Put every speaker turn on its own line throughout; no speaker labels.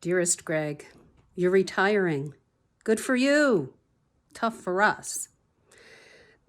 Dearest Greg, you're retiring. Good for you. Tough for us.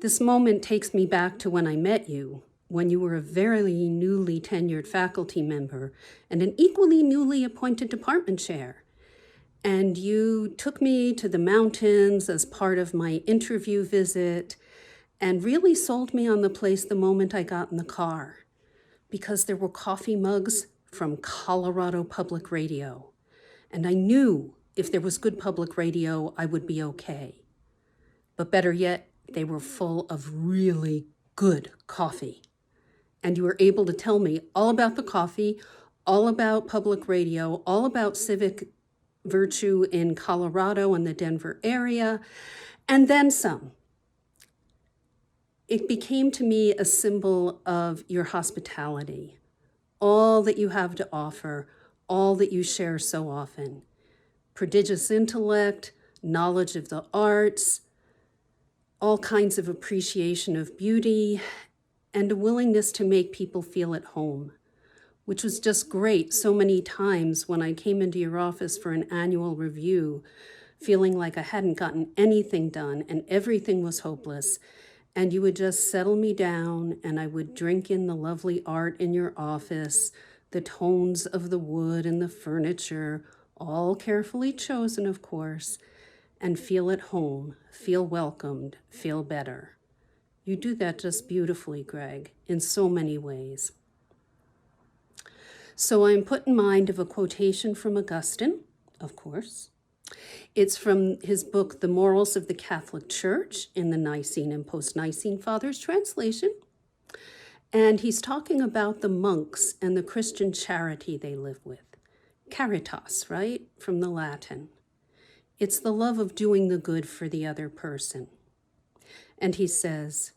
This moment takes me back to when I met you, when you were a very newly tenured faculty member and an equally newly appointed department chair. And you took me to the mountains as part of my interview visit and really sold me on the place the moment I got in the car, because there were coffee mugs from Colorado Public Radio. And I knew if there was good public radio, I would be okay. But better yet, they were full of really good coffee. And you were able to tell me all about the coffee, all about public radio, all about civic virtue in Colorado and the Denver area, and then some. It became to me a symbol of your hospitality, all that you have to offer, all that you share so often. Prodigious intellect, knowledge of the arts, all kinds of appreciation of beauty, and a willingness to make people feel at home, which was just great so many times when I came into your office for an annual review, feeling like I hadn't gotten anything done and everything was hopeless. And you would just settle me down and I would drink in the lovely art in your office, the tones of the wood and the furniture, all carefully chosen, of course, and feel at home, feel welcomed, feel better. You do that just beautifully, Greg, in so many ways. So I'm put in mind of a quotation from Augustine, of course. It's from his book, The Morals of the Catholic Church, in the Nicene and Post-Nicene Fathers translation. And he's talking about the monks and the Christian charity they live with. Caritas, right? From the Latin. It's the love of doing the good for the other person. And he says,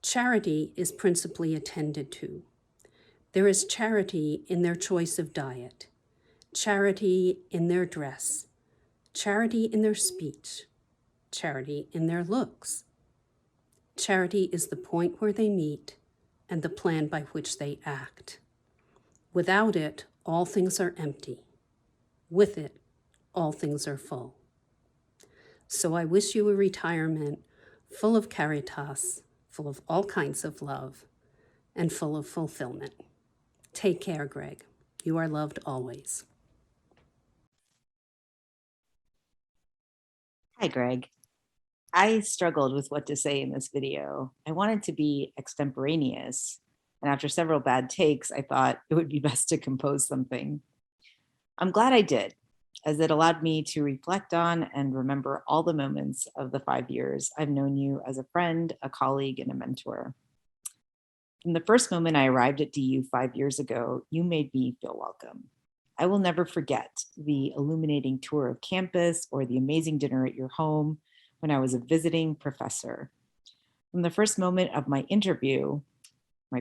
charity is principally attended to. There is charity in their choice of diet, charity in their dress, charity in their speech, charity in their looks. Charity is the point where they meet and the plan by which they act. Without it, all things are empty. With it, all things are full. So I wish you a retirement full of caritas, full of all kinds of love, and full of fulfillment. Take care, Greg. You are loved always.
Hi, Greg. I struggled with what to say in this video. I wanted to be extemporaneous, and after several bad takes, I thought it would be best to compose something. I'm glad I did, as it allowed me to reflect on and remember all the moments of the 5 years I've known you as a friend, a colleague, and a mentor. From the first moment I arrived at DU 5 years ago, you made me feel welcome. I will never forget the illuminating tour of campus or the amazing dinner at your home when I was a visiting professor. From the first moment of my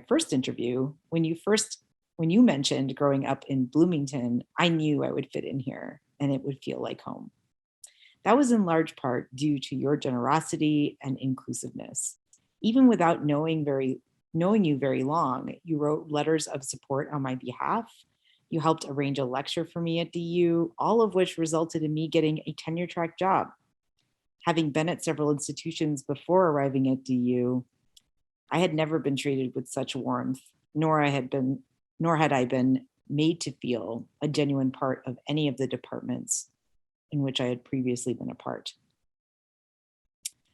first interview, when you mentioned growing up in Bloomington, I knew I would fit in here and it would feel like home. That was in large part due to your generosity and inclusiveness. Even without knowing you very long, you wrote letters of support on my behalf. You helped arrange a lecture for me at DU, all of which resulted in me getting a tenure-track job. Having been at several institutions before arriving at DU, I had never been treated with such warmth, nor had I been made to feel a genuine part of any of the departments in which I had previously been a part.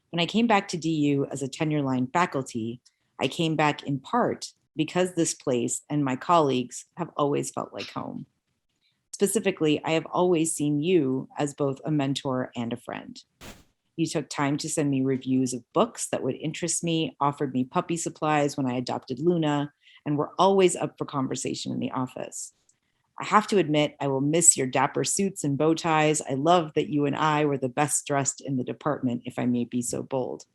When I came back to DU as a tenure-line faculty, I came back in part because this place and my colleagues have always felt like home. Specifically, I have always seen you as both a mentor and a friend. You took time to send me reviews of books that would interest me, offered me puppy supplies when I adopted Luna, and were always up for conversation in the office. I have to admit, I will miss your dapper suits and bow ties. I love that you and I were the best dressed in the department, if I may be so bold.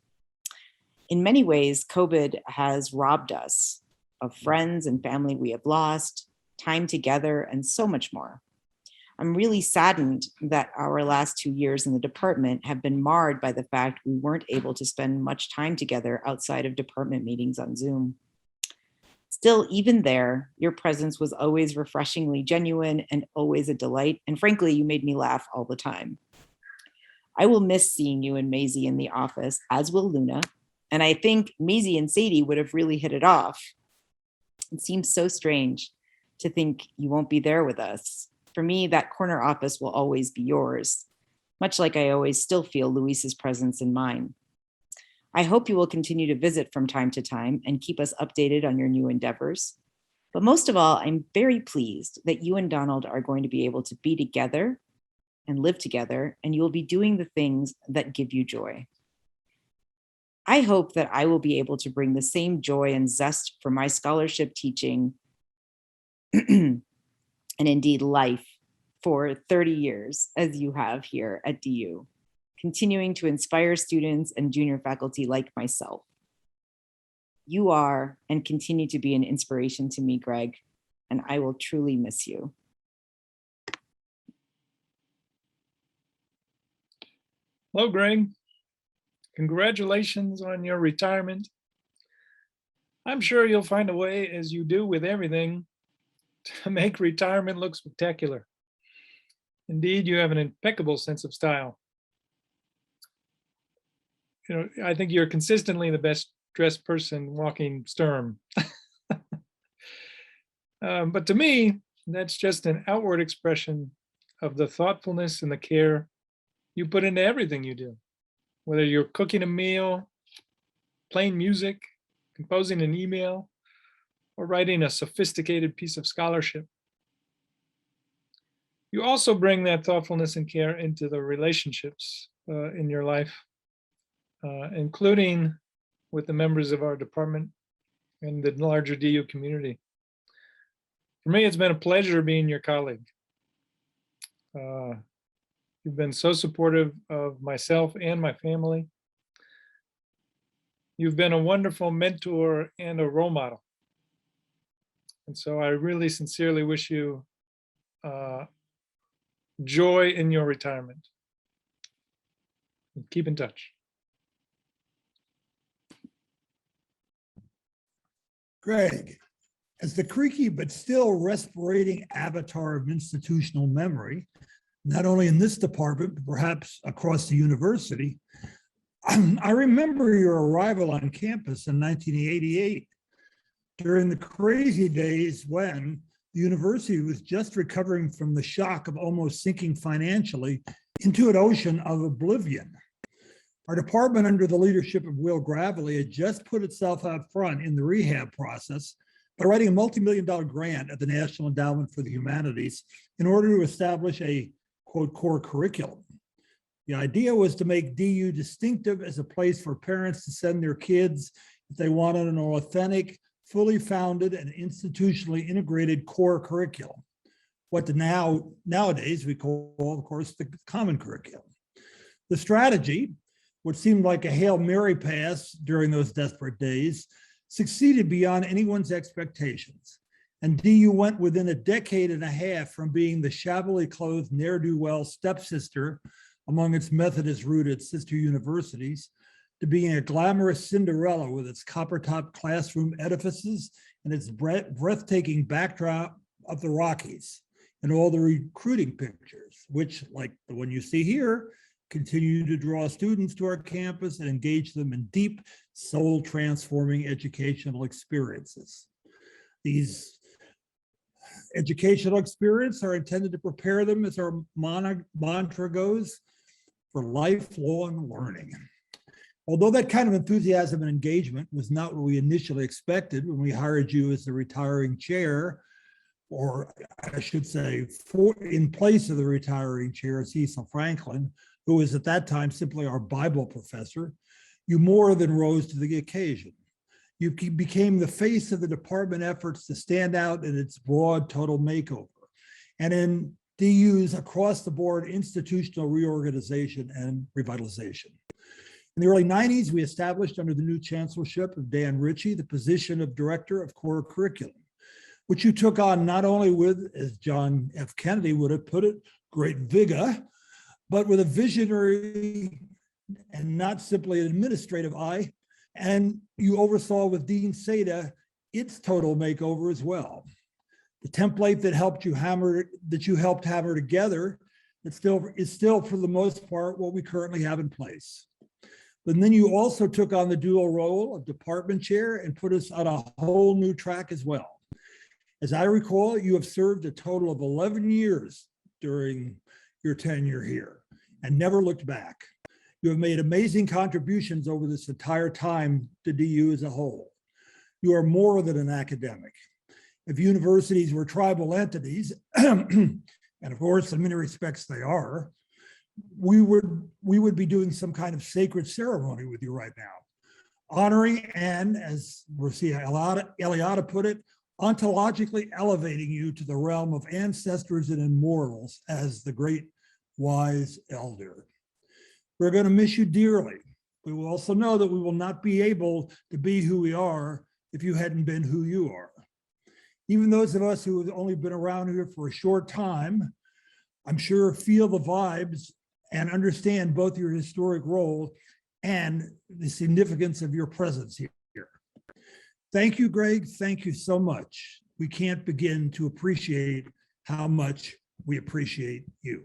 In many ways, COVID has robbed us of friends and family we have lost, time together, and so much more. I'm really saddened that our last 2 years in the department have been marred by the fact we weren't able to spend much time together outside of department meetings on Zoom. Still, even there, your presence was always refreshingly genuine and always a delight. And frankly, you made me laugh all the time. I will miss seeing you and Maisie in the office, as will Luna. And I think Maisie and Sadie would have really hit it off. It seems so strange to think you won't be there with us. For me, that corner office will always be yours, much like I always still feel Luis's presence in mine. I hope you will continue to visit from time to time and keep us updated on your new endeavors. But most of all, I'm very pleased that you and Donald are going to be able to be together and live together, and you will be doing the things that give you joy. I hope that I will be able to bring the same joy and zest for my scholarship teaching and indeed life for 30 years as you have here at DU, continuing to inspire students and junior faculty like myself. You are and continue to be an inspiration to me, Greg, and I will truly miss you.
Hello, Greg. Congratulations on your retirement. I'm sure you'll find a way, as you do with everything, to make retirement look spectacular. Indeed, you have an impeccable sense of style. I think you're consistently the best dressed person walking Sturm. But to me, that's just an outward expression of the thoughtfulness and the care you put into everything you do, whether you're cooking a meal, playing music, composing an email, or writing a sophisticated piece of scholarship. You also bring that thoughtfulness and care into the relationships in your life, including with the members of our department and the larger DU community. For me, it's been a pleasure being your colleague. You've been so supportive of myself and my family. You've been a wonderful mentor and a role model. And so I really sincerely wish you joy in your retirement. Keep in touch.
Greg, as the creaky but still respirating avatar of institutional memory, not only in this department, but perhaps across the university, I remember your arrival on campus in 1988, during the crazy days when the university was just recovering from the shock of almost sinking financially into an ocean of oblivion. Our department, under the leadership of Will Gravely, had just put itself out front in the rehab process by writing a multi-million-dollar grant at the National Endowment for the Humanities in order to establish a, quote, core curriculum. The idea was to make DU distinctive as a place for parents to send their kids if they wanted an authentic, fully founded, and institutionally integrated core curriculum. What nowadays we call, of course, the common curriculum. The strategy, what seemed like a Hail Mary pass during those desperate days, succeeded beyond anyone's expectations. And DU went within a decade and a half from being the shabbily clothed ne'er-do-well stepsister among its Methodist-rooted sister universities to being a glamorous Cinderella with its copper-top classroom edifices and its breathtaking backdrop of the Rockies and all the recruiting pictures, which, like the one you see here, continue to draw students to our campus and engage them in deep, soul-transforming educational experiences. These educational experiences are intended to prepare them, as our mantra goes, for lifelong learning. Although that kind of enthusiasm and engagement was not what we initially expected when we hired you as the retiring chair, or I should say, in place of the retiring chair, Cecil Franklin, who was at that time simply our Bible professor, you more than rose to the occasion. You became the face of the department efforts to stand out in its broad total makeover and in DU's across-the-board institutional reorganization and revitalization. In the early 90s, we established under the new chancellorship of Dan Ritchie the position of Director of Core Curriculum, which you took on not only with, as John F. Kennedy would have put it, great vigor, but with a visionary and not simply an administrative eye. And you oversaw with Dean Seda its total makeover as well. The template that you helped hammer together, is still for the most part what we currently have in place. But then you also took on the dual role of department chair and put us on a whole new track as well. As I recall, you have served a total of 11 years during your tenure here and never looked back. You have made amazing contributions over this entire time to DU as a whole. You are more than an academic. If universities were tribal entities, and of course, in many respects they are, we would be doing some kind of sacred ceremony with you right now, honoring and, as Rosia Eliada put it, ontologically elevating you to the realm of ancestors and immortals as the great wise elder. We're going to miss you dearly. We will also know that we will not be able to be who we are if you hadn't been who you are. Even those of us who have only been around here for a short time, I'm sure feel the vibes and understand both your historic role and the significance of your presence here. Thank you, Greg. Thank you so much. We can't begin to appreciate how much we appreciate you.